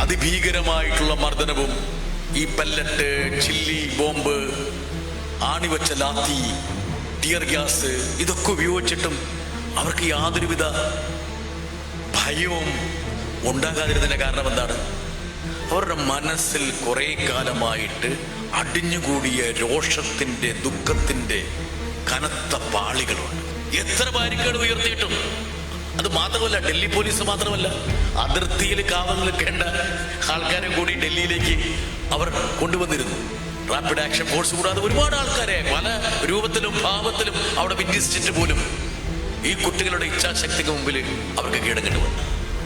അതിഭീകരമായിട്ടുള്ള മർദ്ദനവും ഈ pellet, chilli bomb, ആണിവച്ച ലാത്തി, ടിയർ ഗ്യാസ് ഇതൊക്കെ ഉപയോഗിച്ചിട്ടും അവർക്ക് യാതൊരുവിധ ഭയവും ഉണ്ടാകാതിരുന്നതിന്റെ കാരണം എന്താണ്? അവരുടെ മനസ്സിൽ കുറെ കാലമായിട്ട് അടിഞ്ഞുകൂടിയ രോഷത്തിന്റെ, ദുഃഖത്തിന്റെ കനത്ത പാളികളുണ്ട്. എത്ര ബാരിക്കേഡ് ഉയർത്തിയിട്ടും. അത് മാത്രമല്ല, ഡൽഹി പോലീസ് മാത്രമല്ല, അതിർത്തിയിൽ കാവൽ നിൽക്കേണ്ട ആൾക്കാരെ കൂടി ഡൽഹിയിലേക്ക് അവർ കൊണ്ടുവന്നിരുന്നു. റാപ്പിഡ് ആക്ഷൻ ഫോഴ്സ് കൂടാതെ ഒരുപാട് ആൾക്കാരെ പല രൂപത്തിലും ഭാവത്തിലും അവിടെ വിന്യസിച്ചിട്ട് പോലും ഈ കുട്ടികളുടെ ഇച്ഛാശക്തിക്ക് മുമ്പിൽ അവർക്ക് കീഴടങ്ങേണ്ടി വന്നു.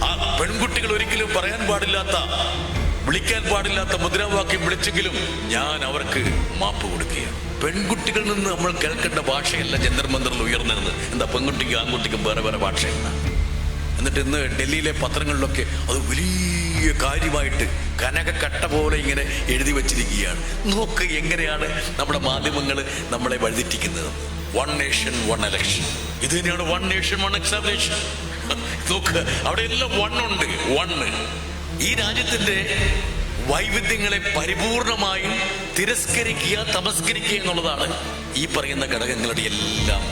ആ പെൺകുട്ടികൾ ഒരിക്കലും പറയാൻ പാടില്ലാത്ത, വിളിക്കാൻ പാടില്ലാത്ത മുദ്രാവാക്യം വിളിച്ചെങ്കിലും ഞാൻ അവർക്ക് മാപ്പ് കൊടുക്കുകയാണ്. പെൺകുട്ടികളിൽ നിന്ന് നമ്മൾ കേൾക്കേണ്ട ഭാഷയല്ല ജന്തർ മന്ദറിൽ ഉയർന്നിരുന്നത്. എന്താ, പെൺകുട്ടിക്കും ആൺകുട്ടിക്കും വേറെ വേറെ ഭാഷയല്ല. എന്നിട്ട് ഇന്ന് ഡൽഹിയിലെ പത്രങ്ങളിലൊക്കെ അത് വലിയ കാര്യമായിട്ട് കനകക്കട്ട പോലെ ഇങ്ങനെ എഴുതി വച്ചിരിക്കുകയാണ്. നോക്ക് എങ്ങനെയാണ് നമ്മുടെ മാധ്യമങ്ങൾ നമ്മളെ വഴിതെറ്റിക്കുന്നത്. 1 നേഷൻ 1 ഇലക്ഷൻ. ഇത് തന്നെയാണ് 1 നേഷൻ 1 എക്സാമിനേഷൻ. നോക്ക്, അവിടെ എല്ലാം 1 ഉണ്ട്. 1 ഈ രാജ്യത്തിന്റെ വൈവിധ്യങ്ങളെ പരിപൂർണമായും തിരസ്കരിക്കുക, തമസ്കരിക്കുക എന്നുള്ളതാണ് ഈ പറയുന്ന ഘടകങ്ങളുടെ എല്ലാം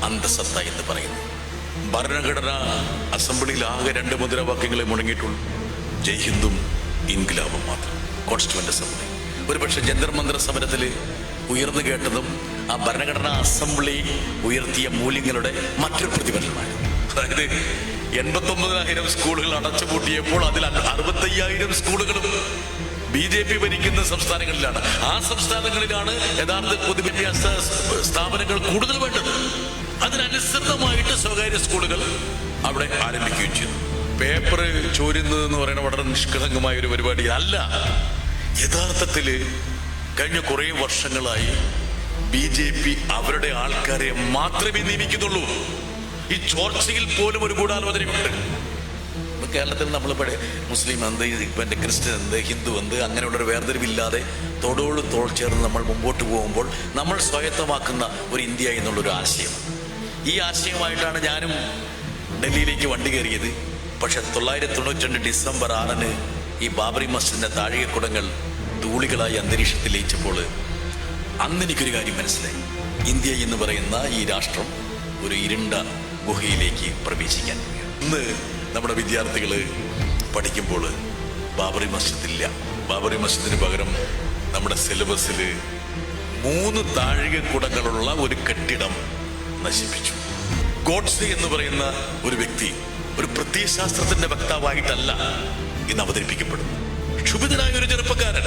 അന്തസത്ത എന്ന് പറയുന്നത്. ഭരണഘടനാ അസംബ്ലിയിൽ ആകെ 2 മുദ്രാവാക്യങ്ങളെ മുടങ്ങിയിട്ടുള്ളൂ: ജയ് ഹിന്ദും ഇൻക്ലാബും മാത്രം. കോൺസ്റ്റിറ്റ്യൂവന്റ് അസംബ്ലി ഒരുപക്ഷെ ജന്തർ മന്ദർ സമരത്തിൽ ഉയർന്നു കേട്ടതും ആ ഭരണഘടനാ അസംബ്ലി ഉയർത്തിയ മൂല്യങ്ങളുടെ മറ്റൊരു പ്രതിഫലനമാണ്. അതായത് 89,000 സ്കൂളുകൾ അടച്ചുപൂട്ടിയപ്പോൾ അതിൽ 65,000 സ്കൂളുകളും BJP ഭരിക്കുന്ന സംസ്ഥാനങ്ങളിലാണ്. ആ സംസ്ഥാനങ്ങളിലാണ് യഥാർത്ഥ പൊതുവിദ്യാഭ്യാസ സ്ഥാപനങ്ങൾ കൂടുതൽ വേണ്ടത്. അതിനനുസൃതമായിട്ട് സ്വകാര്യ സ്കൂളുകൾ അവിടെ ആരംഭിക്കുകയും ചെയ്തു. പേപ്പർ ചോരുന്നത് എന്ന് പറയുന്നത് വളരെ നിഷ്കളങ്കമായ ഒരു പരിപാടി അല്ല. യഥാർത്ഥത്തിൽ കഴിഞ്ഞ കുറെ വർഷങ്ങളായി BJP അവരുടെ ആൾക്കാരെ മാത്രമേ നിയമിക്കുന്നുള്ളൂ. ഈ ചോർച്ചയിൽ പോലും ഒരു ഗൂഢാലോചനയുണ്ട്. കേരളത്തിൽ നമ്മളിവിടെ മുസ്ലിം എന്ത്, ഇപ്പം എൻ്റെ ക്രിസ്ത്യൻ എന്ത്, ഹിന്ദു എന്ത്, അങ്ങനെയുള്ളൊരു വേർതിരിവില്ലാതെ തോടോട് തോൾ ചേർന്ന് നമ്മൾ മുമ്പോട്ട് പോകുമ്പോൾ നമ്മൾ സ്വായത്തമാക്കുന്ന ഒരു ഇന്ത്യ എന്നുള്ളൊരു ആശയം, ഈ ആശയമായിട്ടാണ് ഞാനും ഡൽഹിയിലേക്ക് വണ്ടി കയറിയത്. പക്ഷെ 992 ഡിസംബർ 6 ഈ ബാബറി മസ്ജിദിന്റെ താഴികക്കുടങ്ങൾ ധൂളികളായി അന്തരീക്ഷത്തിൽ ലയിച്ചപ്പോൾ അന്ന് എനിക്കൊരു കാര്യം മനസ്സിലായി. ഇന്ത്യ എന്ന് പറയുന്ന ഈ രാഷ്ട്രം ഒരു ഇരുണ്ട ഗുഹയിലേക്ക് പ്രവേശിക്കാൻ. ഇന്ന് നമ്മുടെ വിദ്യാർത്ഥികൾ പഠിക്കുമ്പോൾ ബാബറി മസ്ജിദില്ല. ബാബറി മസ്ജിദിന് പകരം നമ്മുടെ സിലബസിൽ 3 താഴികക്കുടങ്ങളുള്ള ഒരു കെട്ടിടം നശിപ്പിച്ചു. ഗോഡ്സെ എന്ന് പറയുന്ന ഒരു വ്യക്തി ഒരു പ്രത്യയശാസ്ത്രത്തിന്റെ വക്താവായിട്ടല്ല ഇന്ന് അവതരിപ്പിക്കപ്പെടുന്നു. ക്ഷുഭിതനായ ഒരു ചെറുപ്പക്കാരൻ.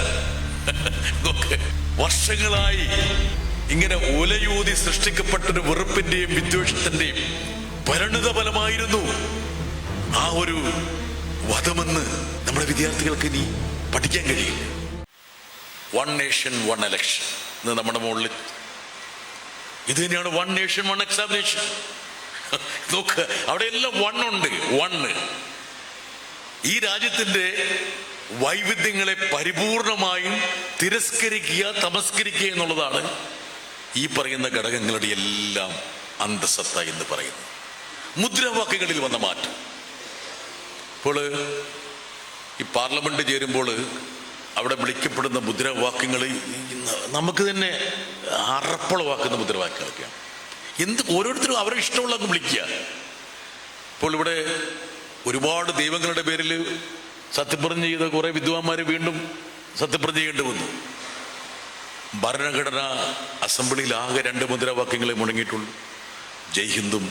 വർഷങ്ങളായി ഇങ്ങനെ ഒലയൂതി സൃഷ്ടിക്കപ്പെട്ടൊരു വെറുപ്പിന്റെയും വിദ്വേഷത്തിന്റെയും പരിണിത ഫലമായിരുന്നു ആ ഒരു വധമെന്ന് നമ്മുടെ വിദ്യാർത്ഥികൾക്ക് ഇനി പഠിക്കാൻ കഴിയില്ല. 1 നേഷൻ 1 ഇലക്ഷൻ എന്ന് നമ്മുടെ മുകളിൽ ഇത് തന്നെയാണ് 1 നേഷൻ 1 എക്സാമിനേഷൻ. നോക്ക്, അവിടെ എല്ലാം 1 ഉണ്ട്. 1 ഈ രാജ്യത്തിന്റെ വൈവിധ്യങ്ങളെ പരിപൂർണമായും തിരസ്കരിക്കുക, തമസ്കരിക്കുക എന്നുള്ളതാണ് ഈ പറയുന്ന ഘടകങ്ങളുടെ എല്ലാം അന്തസത്ത എന്ന് പറയുന്നത്. മുദ്രാവാക്യങ്ങളിൽ വന്ന മാറ്റം. ഇപ്പോൾ ഈ പാർലമെന്റ് ചേരുമ്പോൾ അവിടെ വിളിക്കപ്പെടുന്ന മുദ്രാവാക്യങ്ങൾ നമുക്ക് തന്നെ അറപ്പളവാക്കുന്ന മുദ്രാവാക്യങ്ങളൊക്കെയാണ്. ഓരോരുത്തരും അവരെ ഇഷ്ടമുള്ള വിളിക്കുക. ഇപ്പോൾ ഇവിടെ ഒരുപാട് ദൈവങ്ങളുടെ പേരിൽ സത്യപ്രതിജ്ഞ ചെയ്ത കുറെ വിദ്വാന്മാർ വീണ്ടും സത്യപ്രതിജ്ഞ ചെയ്യേണ്ടി വന്നു. ഭരണഘടനാ അസംബ്ലിയിൽ ആകെ 2 മുദ്രാവാക്യങ്ങളെ മുടങ്ങിയിട്ടുള്ളൂ: ജയ് ഹിന്ദും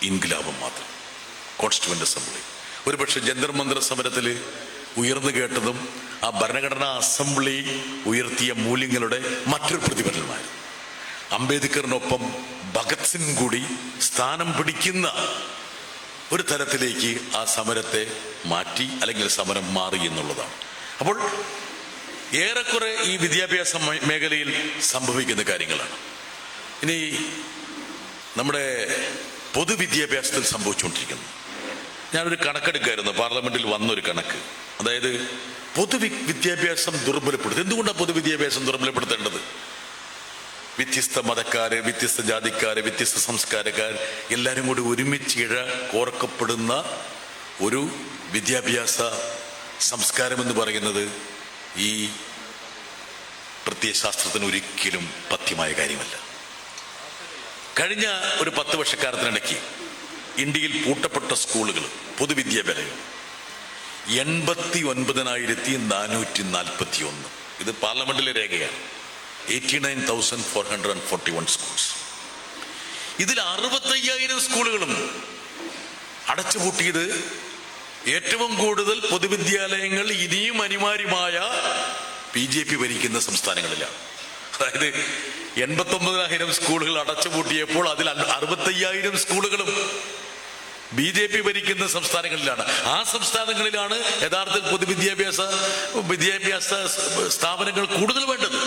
ഇൻക്ലാബും മാത്രം. കോൺസ്റ്റിറ്റ്യൂവന്റ് അസംബ്ലി ഒരുപക്ഷെ ജന്തർ മന്ദർ സമരത്തിൽ ഉയർന്നു കേട്ടതും ആ ഭരണഘടനാ അസംബ്ലി ഉയർത്തിയ മൂല്യങ്ങളുടെ മറ്റൊരു പ്രതിഫലനമാണ്. അംബേദ്കറിനൊപ്പം ഭഗത് സിംഗ് കൂടി സ്ഥാനം പിടിക്കുന്ന ഒരു തലത്തിലേക്ക് ആ സമരത്തെ മാറ്റി, അല്ലെങ്കിൽ സമരം മാറി എന്നുള്ളതാണ്. അപ്പോൾ ഏറെക്കുറെ ഈ വിദ്യാഭ്യാസ മേഖലയിൽ സംഭവിക്കുന്ന കാര്യങ്ങളാണ്. ഇനി നമ്മുടെ പൊതുവിദ്യാഭ്യാസത്തിൽ സംഭവിച്ചുകൊണ്ടിരിക്കുന്നു. ഞാനൊരു കണക്കെടുക്കായിരുന്നു, പാർലമെന്റിൽ വന്നൊരു കണക്ക്. അതായത് പൊതുവിദ്യാഭ്യാസം ദുർബലപ്പെടുത്തും. എന്തുകൊണ്ടാണ് പൊതുവിദ്യാഭ്യാസം ദുർബലപ്പെടുത്തേണ്ടത്? വ്യത്യസ്ത മതക്കാര്, വ്യത്യസ്ത ജാതിക്കാര്, വ്യത്യസ്ത സംസ്കാരക്കാർ എല്ലാവരും കൂടി ഒരുമിച്ച് കോർക്കപ്പെടുന്ന ഒരു വിദ്യാഭ്യാസ സംസ്കാരം എന്ന് പറയുന്നത് ഈ പ്രത്യയശാസ്ത്രത്തിന് ഒരിക്കലും പഥ്യമായ കാര്യമല്ല. കഴിഞ്ഞ ഒരു 10 വർഷക്കാലത്തിനിടയ്ക്ക് ഇന്ത്യയിൽ പൂട്ടപ്പെട്ട സ്കൂളുകൾ, പൊതുവിദ്യാലയങ്ങൾ 89,441. ഇത് പാർലമെന്റിലെ രേഖയാണ്. 89,441 സ്കൂൾസ്. ഇതിൽ 65,000 സ്കൂളുകളും അടച്ചുപൂട്ടിയത് ഏറ്റവും കൂടുതൽ പൊതുവിദ്യാലയങ്ങൾ ഇനിയും അനിവാര്യമായ BJP ഭരിക്കുന്ന സംസ്ഥാനങ്ങളിലാണ്. അതായത് 89,000 സ്കൂളുകൾ അടച്ചുപൂട്ടിയപ്പോൾ അതിൽ 65,000 സ്കൂളുകളും BJP ഭരിക്കുന്ന സംസ്ഥാനങ്ങളിലാണ്. ആ സംസ്ഥാനങ്ങളിലാണ് യഥാർത്ഥത്തിൽ വിദ്യാഭ്യാസ സ്ഥാപനങ്ങൾ കൂടുതൽ വേണ്ടത്.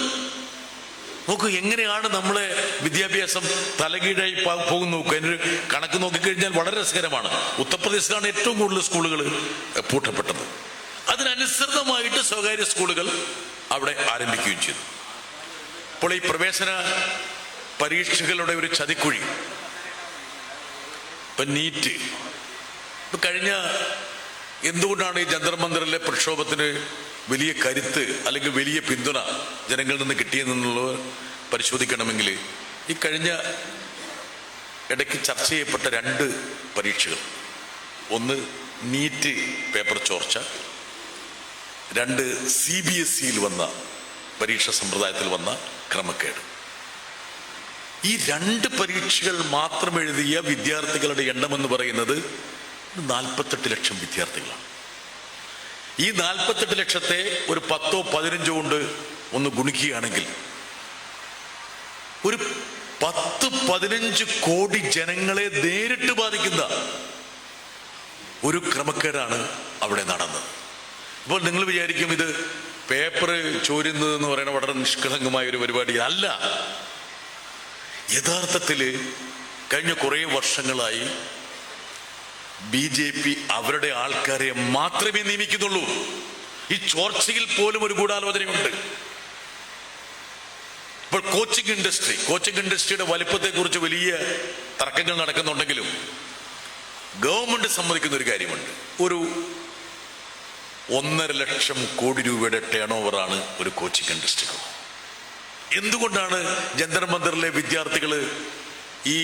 നോക്കൂ, എങ്ങനെയാണ് നമ്മളെ വിദ്യാഭ്യാസം തലകീഴായി പോകുന്നു. നോക്കൂ, അതിനൊരു കണക്ക് നോക്കിക്കഴിഞ്ഞാൽ വളരെ രസകരമാണ്. ഉത്തർപ്രദേശിലാണ് ഏറ്റവും കൂടുതൽ സ്കൂളുകൾ പൂട്ടപ്പെട്ടത്. അതിനനുസൃതമായിട്ട് സ്വകാര്യ സ്കൂളുകൾ അവിടെ ആരംഭിക്കുകയും ചെയ്തു. ഇപ്പോൾ ഈ പ്രവേശന പരീക്ഷകളുടെ ഒരു ചതിക്കുഴി, ഇപ്പൊ നീറ്റ്, കഴിഞ്ഞ എന്തുകൊണ്ടാണ് ഈ ജന്തർ മന്ദിറിലെ പ്രക്ഷോഭത്തിന് വലിയ കരുത്ത് അല്ലെങ്കിൽ വലിയ പിന്തുണ ജനങ്ങളിൽ നിന്ന് കിട്ടിയതെന്നുള്ളത് പരിശോധിക്കണമെങ്കിൽ ഈ കഴിഞ്ഞ ഇടയ്ക്ക് ചർച്ച ചെയ്യപ്പെട്ട 2 പരീക്ഷകൾ, ഒന്ന് നീറ്റ് പേപ്പർ ചോർച്ച, 2 CBSEയിൽ വന്ന പരീക്ഷാ സമ്പ്രദായത്തിൽ വന്ന ക്രമക്കേട്. ഈ 2 പരീക്ഷകൾ മാത്രം എഴുതിയ വിദ്യാർത്ഥികളുടെ എണ്ണം എന്ന് പറയുന്നത് 48 ലക്ഷം വിദ്യാർത്ഥികളാണ്. ഈ 48 ലക്ഷത്തെ ഒരു 10-15 കൊണ്ട് ഒന്ന് ഗുണിക്കുകയാണെങ്കിൽ ഒരു 10-15 കോടി ജനങ്ങളെ നേരിട്ട് ബാധിക്കുന്ന ഒരു ക്രമക്കേടാണ് അവിടെ നടന്നത്. അപ്പോൾ നിങ്ങൾ വിചാരിക്കും ഇത് പേപ്പർ ചോരുന്നത് എന്ന് പറയുന്നത് വളരെ നിഷ്കളങ്കമായ ഒരു പരിപാടി അല്ല. യഥാർത്ഥത്തിൽ കഴിഞ്ഞ കുറേ വർഷങ്ങളായി BJP അവരുടെ ആൾക്കാരെ മാത്രമേ നിയമിക്കുന്നുള്ളൂ. ഈ ചോർച്ചയിൽ പോലും ഒരു ഗൂഢാലോചനയുണ്ട്. ഇപ്പോൾ കോച്ചിങ് ഇൻഡസ്ട്രിയുടെ വലിപ്പത്തെ കുറിച്ച് വലിയ തർക്കങ്ങൾ നടക്കുന്നുണ്ടെങ്കിലും ഗവൺമെന്റ് സമ്മതിക്കുന്ന ഒരു കാര്യമുണ്ട്. ഒരു 1.5 ലക്ഷം കോടി രൂപയുടെ ടേൺ ഓവറാണ് ഒരു കോച്ചിങ് ഇൻഡസ്ട്രി. എന്തുകൊണ്ടാണ് ജന്തർ മന്ദിറിലെ വിദ്യാർത്ഥികൾ ഈ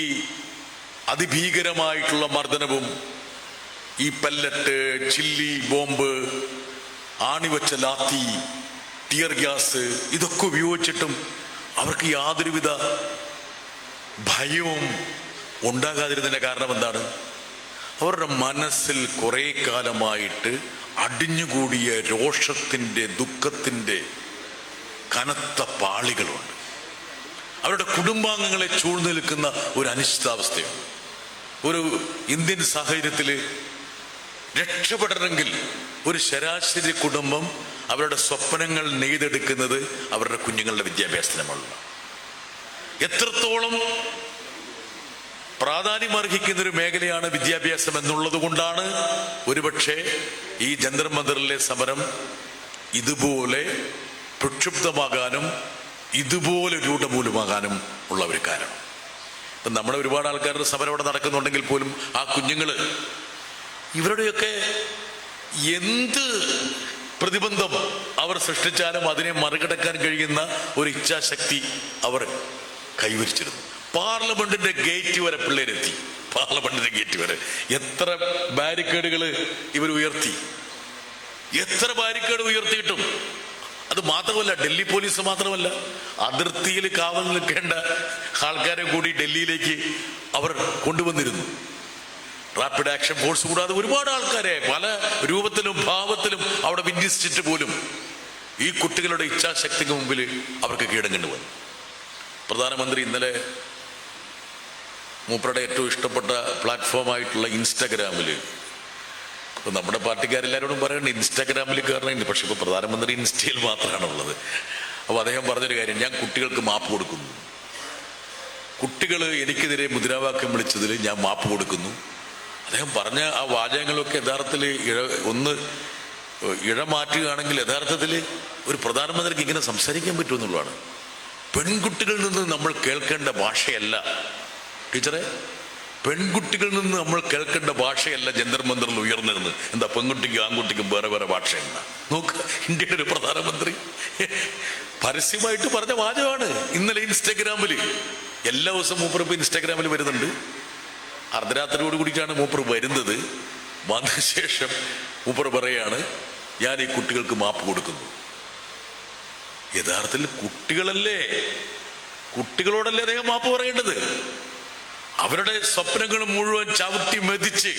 അതിഭീകരമായിട്ടുള്ള മർദ്ദനവും ഈ പല്ലറ്റ്, ചില്ലി ബോംബ്, ആണിവച്ച ലാത്തി, ടിയർ ഗ്യാസ് ഇതൊക്കെ ഉപയോഗിച്ചിട്ടും അവർക്ക് യാതൊരുവിധ ഭയവും ഉണ്ടാകാതിരുന്നതിന്റെ കാരണം എന്താണ്? അവരുടെ മനസ്സിൽ കുറെ കാലമായിട്ട് അടിഞ്ഞുകൂടിയ രോഷത്തിന്റെ, ദുഃഖത്തിന്റെ കനത്ത പാളികളുണ്ട്. അവരുടെ കുടുംബാംഗങ്ങളെ ചൂഴ്ന്നു നിൽക്കുന്ന ഒരു അനിശ്ചിതാവസ്ഥയാണ്. ഒരു ഇന്ത്യൻ സാഹചര്യത്തിൽ രക്ഷപ്പെടണമെങ്കിൽ ഒരു ശരാശരി കുടുംബം അവരുടെ സ്വപ്നങ്ങൾ നെയ്തെടുക്കുന്നത് അവരുടെ കുഞ്ഞുങ്ങളുടെ വിദ്യാഭ്യാസത്തിനുമുള്ള എത്രത്തോളം പ്രാധാന്യമർഹിക്കുന്നൊരു മേഖലയാണ് വിദ്യാഭ്യാസം എന്നുള്ളത് കൊണ്ടാണ് ഒരുപക്ഷെ ഈ ജന്തർ മന്ദിറിലെ സമരം ഇതുപോലെ പ്രക്ഷുബ്ധമാകാനും ഇതുപോലെ രൂഢമൂലമാകാനും ഉള്ള ഒരു കാരണം. ഇപ്പം നമ്മുടെ ഒരുപാട് ആൾക്കാരുടെ സമരം അവിടെ നടക്കുന്നുണ്ടെങ്കിൽ പോലും ആ കുഞ്ഞുങ്ങള് ഇവരുടെയൊക്കെ എന്ത് പ്രതിബന്ധം അവർ സൃഷ്ടിച്ചാലും അതിനെ മറികടക്കാൻ കഴിയുന്ന ഒരു ഇച്ഛാശക്തി അവർ കൈവരിച്ചിരുന്നു. പാർലമെന്റിന്റെ ഗേറ്റ് വരെ പിള്ളേരെത്തി. പാർലമെന്റിന്റെ ഗേറ്റ് വരെ എത്ര ബാരിക്കേഡുകൾ ഇവർ ഉയർത്തി, എത്ര ബാരിക്കേഡ് ഉയർത്തിയിട്ടും അത് മാത്രമല്ല, ഡൽഹി പോലീസ് മാത്രമല്ല, അതിർത്തിയിൽ കാവൽ നിൽക്കേണ്ട ആൾക്കാരെ കൂടി ഡൽഹിയിലേക്ക് അവർ കൊണ്ടുവന്നിരുന്നു. റാപ്പിഡ് ആക്ഷൻ ഫോഴ്സ് കൂടാതെ ഒരുപാട് ആൾക്കാരെ പല രൂപത്തിലും ഭാവത്തിലും അവിടെ വിന്യസിച്ചിട്ട് പോലും ഈ കുട്ടികളുടെ ഇച്ഛാശക്തിക്ക് മുമ്പിൽ അവർക്ക് കീഴടങ്ങേണ്ടി വന്നു. പ്രധാനമന്ത്രി ഇന്നലെ മൂപ്പരുടെ ഏറ്റവും ഇഷ്ടപ്പെട്ട പ്ലാറ്റ്ഫോമായിട്ടുള്ള ഇൻസ്റ്റാഗ്രാമിൽ, ഇപ്പൊ നമ്മുടെ പാർട്ടിക്കാരെല്ലാവരോടും പറയുന്നത് ഇൻസ്റ്റാഗ്രാമിൽ കയറണമെങ്കിൽ, പക്ഷെ ഇപ്പൊ പ്രധാനമന്ത്രി ഇൻസ്റ്റയിൽ മാത്രമാണ് ഉള്ളത്. അപ്പോൾ അദ്ദേഹം പറഞ്ഞൊരു കാര്യം, ഞാൻ കുട്ടികൾക്ക് മാപ്പ് കൊടുക്കുന്നു. കുട്ടികൾ എനിക്കെതിരെ മുദ്രാവാക്യം വിളിച്ചതിൽ ഞാൻ മാപ്പ് കൊടുക്കുന്നു. അദ്ദേഹം പറഞ്ഞ ആ വാചകങ്ങളൊക്കെ യഥാർത്ഥത്തിൽ ഇഴമാറ്റുകയാണെങ്കിൽ യഥാർത്ഥത്തിൽ ഒരു പ്രധാനമന്ത്രിക്ക് ഇങ്ങനെ സംസാരിക്കാൻ പെൺകുട്ടികളിൽ നിന്ന് നമ്മൾ കേൾക്കേണ്ട ഭാഷയല്ല ജന്തർ മന്ദറിൽ ഉയർന്നിരുന്നത്. എന്താ പെൺകുട്ടിക്കും ആൺകുട്ടിക്കും വേറെ വേറെ ഭാഷയുണ്ട? നോക്ക്, ഇന്ത്യയുടെ ഒരു പ്രധാനമന്ത്രി പരസ്യമായിട്ട് പറഞ്ഞ വാചകമാണ്. ഇന്നലെ ഇൻസ്റ്റാഗ്രാമിൽ എല്ലാ ദിവസവും മൂപ്പർ ഇപ്പൊ ഇൻസ്റ്റാഗ്രാമിൽ വരുന്നുണ്ട്. അർദ്ധരാത്രിയോട് കൂടിയിട്ടാണ് മൂപ്പർ വരുന്നത്. വന്ന ശേഷം മൂപ്പർ പറയാണ്, ഞാൻ ഈ കുട്ടികൾക്ക് മാപ്പ് കൊടുക്കുന്നു. യഥാർത്ഥത്തിൽ കുട്ടികളോടല്ലേ അദ്ദേഹം മാപ്പ് പറയേണ്ടത്? അവരുടെ സ്വപ്നങ്ങൾ മുഴുവൻ ചവിട്ടി മെതിച്ച്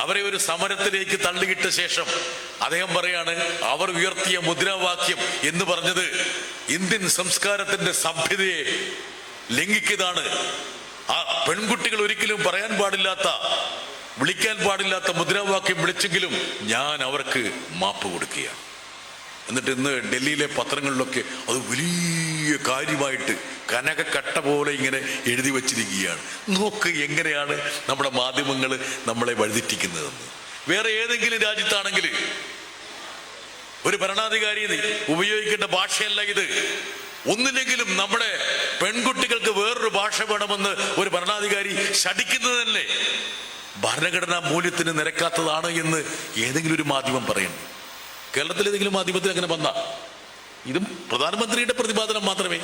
അവരെ ഒരു സമരത്തിലേക്ക് തള്ളിയിട്ട ശേഷം അദ്ദേഹം പറയാണ്, അവർ ഉയർത്തിയ മുദ്രാവാക്യം എന്ന് പറഞ്ഞത് ഇന്ത്യൻ സംസ്കാരത്തിന്റെ സഭ്യതയെ ലംഘിക്കുന്നതാണ്. ആ പെൺകുട്ടികൾ ഒരിക്കലും പറയാൻ പാടില്ലാത്ത, വിളിക്കാൻ പാടില്ലാത്ത മുദ്രാവാക്യം വിളിച്ചെങ്കിലും ഞാൻ അവർക്ക് മാപ്പ് കൊടുക്കുകയാണ്. എന്നിട്ട് ഇന്ന് ഡൽഹിയിലെ പത്രങ്ങളിലൊക്കെ അത് വലിയ കാര്യമായിട്ട് കനകക്കട്ട പോലെ ഇങ്ങനെ എഴുതി വച്ചിരിക്കുകയാണ്. നോക്ക് എങ്ങനെയാണ് നമ്മുടെ മാധ്യമങ്ങൾ നമ്മളെ വഴിതെറ്റിക്കുന്നതെന്ന്. വേറെ ഏതെങ്കിലും രാജ്യത്താണെങ്കിൽ ഒരു ഭരണാധികാരി ഉപയോഗിക്കേണ്ട ഭാഷയല്ല ഇത്. ഒന്നില്ലെങ്കിലും നമ്മുടെ പെൺകുട്ടികൾക്ക് വേറൊരു ഭാഷ വേണമെന്ന് ഒരു ഭരണാധികാരി ശഠിക്കുന്നതല്ലേ ഭരണഘടനാ മൂല്യത്തിന് നിരക്കാത്തതാണ് എന്ന് ഏതെങ്കിലും ഒരു മാധ്യമം പറയുന്നു. കേരളത്തിൽ ഏതെങ്കിലും മാധ്യമത്തിൽ അങ്ങനെ വന്ന ഇതും പ്രധാനമന്ത്രിയുടെ പ്രതിപാദനം മാത്രമേ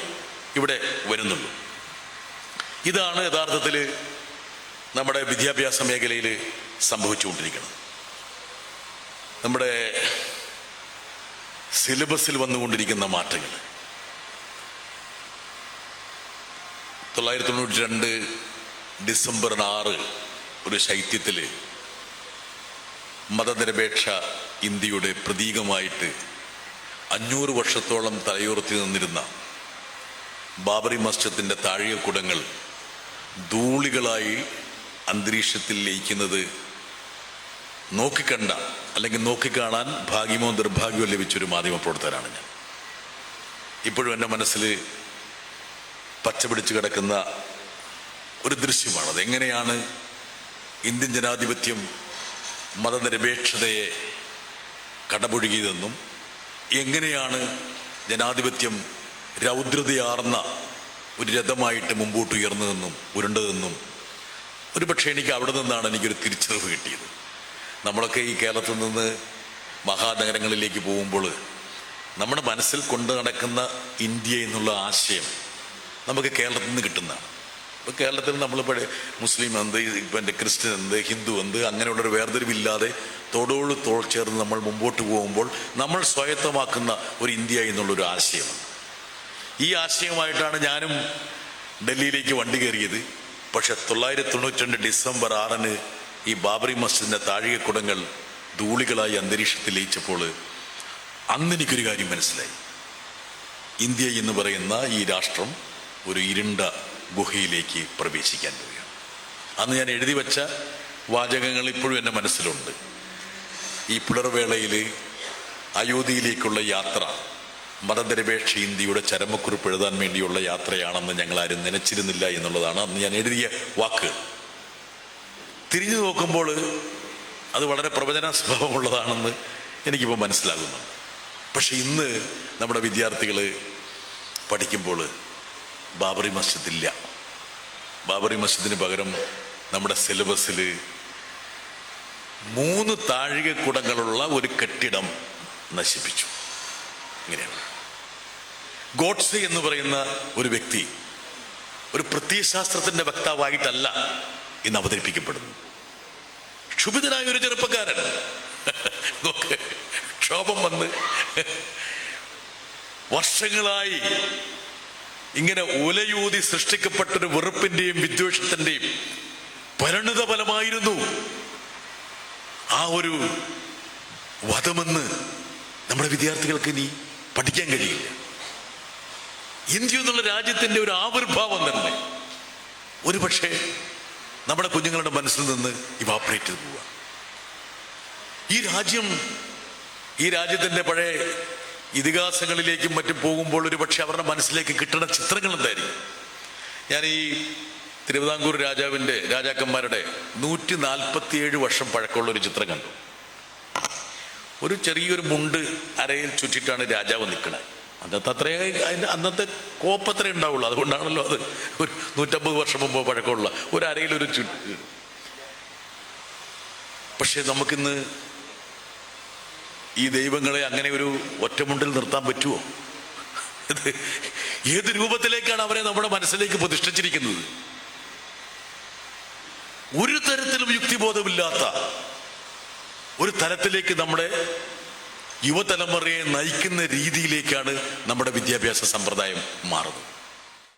ഇവിടെ വരുന്നുള്ളൂ. ഇതാണ് യഥാർത്ഥത്തിൽ നമ്മുടെ വിദ്യാഭ്യാസ മേഖലയിൽ സംഭവിച്ചുകൊണ്ടിരിക്കുന്നത്. നമ്മുടെ സിലബസിൽ വന്നുകൊണ്ടിരിക്കുന്ന മാറ്റങ്ങൾ 1992 ഡിസംബർ 6 ഒരു ശൈത്യത്തിൽ മതനിരപേക്ഷ ഇന്ത്യയുടെ പ്രതീകമായിട്ട് 500 വർഷത്തോളം തലയുയർത്തി നിന്നിരുന്ന ബാബറി മസ്ജിദിന്റെ താഴികക്കുടങ്ങൾ ധൂളികളായി അന്തരീക്ഷത്തിൽ ലയിക്കുന്നത് നോക്കിക്കണ്ട, അല്ലെങ്കിൽ നോക്കിക്കാണാൻ ഭാഗ്യമോ നിർഭാഗ്യമോ ലഭിച്ചൊരു മാധ്യമപ്രവർത്തകനാണ് ഞാൻ. ഇപ്പോഴും എൻ്റെ മനസ്സിൽ പച്ചപിടിച്ച് കിടക്കുന്ന ഒരു ദൃശ്യമാണത്. എങ്ങനെയാണ് ഇന്ത്യൻ ജനാധിപത്യം മതനിരപേക്ഷതയെ കടപുഴുകിയതെന്നും എങ്ങനെയാണ് ജനാധിപത്യം രൗദ്രതയാർന്ന ഒരു രഥമായിട്ട് മുമ്പോട്ട് ഉയർന്നതെന്നും ഉരുണ്ടതെന്നും ഒരുപക്ഷെ എനിക്ക് അവിടെ നിന്നാണ് എനിക്കൊരു തിരിച്ചറിവ് കിട്ടിയത്. നമ്മളൊക്കെ ഈ കേരളത്തിൽ നിന്ന് മഹാനഗരങ്ങളിലേക്ക് പോകുമ്പോൾ നമ്മുടെ മനസ്സിൽ കൊണ്ടു നടക്കുന്ന ഇന്ത്യ എന്നുള്ള ആശയം നമുക്ക് കേരളത്തിൽ നിന്ന് കിട്ടുന്നതാണ്. ഇപ്പോൾ കേരളത്തിൽ നമ്മളിപ്പോൾ മുസ്ലിം എന്ത്, ഇപ്പം എൻ്റെ ക്രിസ്ത്യൻ എന്ത്, ഹിന്ദു എന്ത്, അങ്ങനെയുള്ളൊരു വേർതിരിവില്ലാതെ തോടോട് തോൾ ചേർന്ന് നമ്മൾ മുമ്പോട്ട് പോകുമ്പോൾ നമ്മൾ സ്വായത്തമാക്കുന്ന ഒരു ഇന്ത്യ എന്നുള്ളൊരു ആശയമാണ്. ഈ ആശയമായിട്ടാണ് ഞാനും ഡൽഹിയിലേക്ക് വണ്ടി കയറിയത്. പക്ഷെ 1992 ഡിസംബർ 6 ഈ ബാബറി മസ്ജിദിന്റെ താഴികക്കുടങ്ങൾ ധൂളികളായി അന്തരീക്ഷത്തിൽ ലയിച്ചപ്പോൾ അന്ന് എനിക്കൊരു കാര്യം മനസ്സിലായി. ഇന്ത്യ എന്ന് പറയുന്ന ഈ രാഷ്ട്രം ഒരു ഇരുണ്ട ഗുഹയിലേക്ക് പ്രവേശിക്കാൻ പോവുകയാണ്. അന്ന് ഞാൻ എഴുതി വച്ച വാചകങ്ങൾ ഇപ്പോഴും എൻ്റെ മനസ്സിലുണ്ട്. ഈ പുലർവേളയിൽ അയോധ്യയിലേക്കുള്ള യാത്ര മതനിരപേക്ഷ ഇന്ത്യയുടെ ചരമക്കുറിപ്പ് എഴുതാൻ വേണ്ടിയുള്ള യാത്രയാണെന്ന് ഞങ്ങളാരും നനച്ചിരുന്നില്ല എന്നുള്ളതാണ് അന്ന് ഞാൻ എഴുതിയ വാക്കുകൾ. തിരിഞ്ഞു നോക്കുമ്പോൾ അത് വളരെ പ്രവചന സ്വഭാവമുള്ളതാണെന്ന് എനിക്കിപ്പോൾ മനസ്സിലാകുന്നുണ്ട്. പക്ഷെ ഇന്ന് നമ്മുടെ വിദ്യാർത്ഥികൾ പഠിക്കുമ്പോൾ ബാബറി മസ്ജിദ് ഇല്ല. ബാബറി മസ്ജിദിന് പകരം നമ്മുടെ സിലബസിൽ 3 താഴികക്കുടങ്ങളുള്ള ഒരു കെട്ടിടം നശിപ്പിച്ചു. ഇങ്ങനെയാണ്. ഗോഡ്സെ എന്ന് പറയുന്ന ഒരു വ്യക്തി ഒരു പ്രത്യയശാസ്ത്രത്തിന്റെ വക്താവായിട്ടല്ല ഇന്ന് അവതരിപ്പിക്കപ്പെടുന്നു. ക്ഷുഭിതനായ ഒരു ചെറുപ്പക്കാരൻ നോക്ക്, ക്ഷോഭം വന്ന് വർഷങ്ങളായി ഇങ്ങനെ ഉലയൂതി സൃഷ്ടിക്കപ്പെട്ടൊരു വെറുപ്പിന്റെയും വിദ്വേഷത്തിന്റെയും പരിണിത ഫലമായിരുന്നു ആ ഒരു വധമെന്ന് നമ്മുടെ വിദ്യാർത്ഥികൾക്ക് ഇനി പഠിക്കാൻ കഴിയില്ല. ഇന്ത്യ എന്നുള്ള രാജ്യത്തിന്റെ ഒരു ആവിർഭാവം തന്നെ ഒരു പക്ഷേ നമ്മുടെ കുഞ്ഞുങ്ങളുടെ മനസ്സിൽ നിന്ന് ഇവാപ്പറേറ്റ് ചെയ്ത് പോവുക. ഈ രാജ്യത്തിന്റെ പഴയ ഇതിഹാസങ്ങളിലേക്കും മറ്റും പോകുമ്പോൾ ഒരു പക്ഷെ അവരുടെ മനസ്സിലേക്ക് കിട്ടുന്ന ചിത്രങ്ങൾ എന്തായിരിക്കും? ഞാൻ ഈ തിരുവിതാംകൂർ രാജാക്കന്മാരുടെ 147 വർഷം പഴക്കമുള്ള ഒരു ചിത്രം കണ്ടു. ഒരു ചെറിയൊരു മുണ്ട് അരയിൽ ചുറ്റിട്ടാണ് രാജാവ് നിൽക്കുന്നത്. അന്നത്തെ അത്രേ അതിൻ്റെ അന്നത്തെ കോപ്പത്രേ ഉണ്ടാവുള്ളൂ. അതുകൊണ്ടാണല്ലോ അത് ഒരു 150 വർഷം മുമ്പ് പഴക്കമുള്ള ഒരു അരയിലൊരു പക്ഷെ നമുക്കിന്ന് ഈ ദൈവങ്ങളെ അങ്ങനെ ഒരു ഒറ്റമുണ്ടിൽ നിർത്താൻ പറ്റുമോ? ഏത് രൂപത്തിലേക്കാണ് അവരെ നമ്മുടെ മനസ്സിലേക്ക് പ്രതിഷ്ഠിച്ചിരിക്കുന്നത്? ഒരു തരത്തിലും യുക്തിബോധമില്ലാത്ത ഒരു തലത്തിലേക്ക് നമ്മുടെ യുവതലമുറയെ നയിക്കുന്ന രീതിയിലേക്കാണ് നമ്മുടെ വിദ്യാഭ്യാസ സമ്പ്രദായം മാറുന്നത്.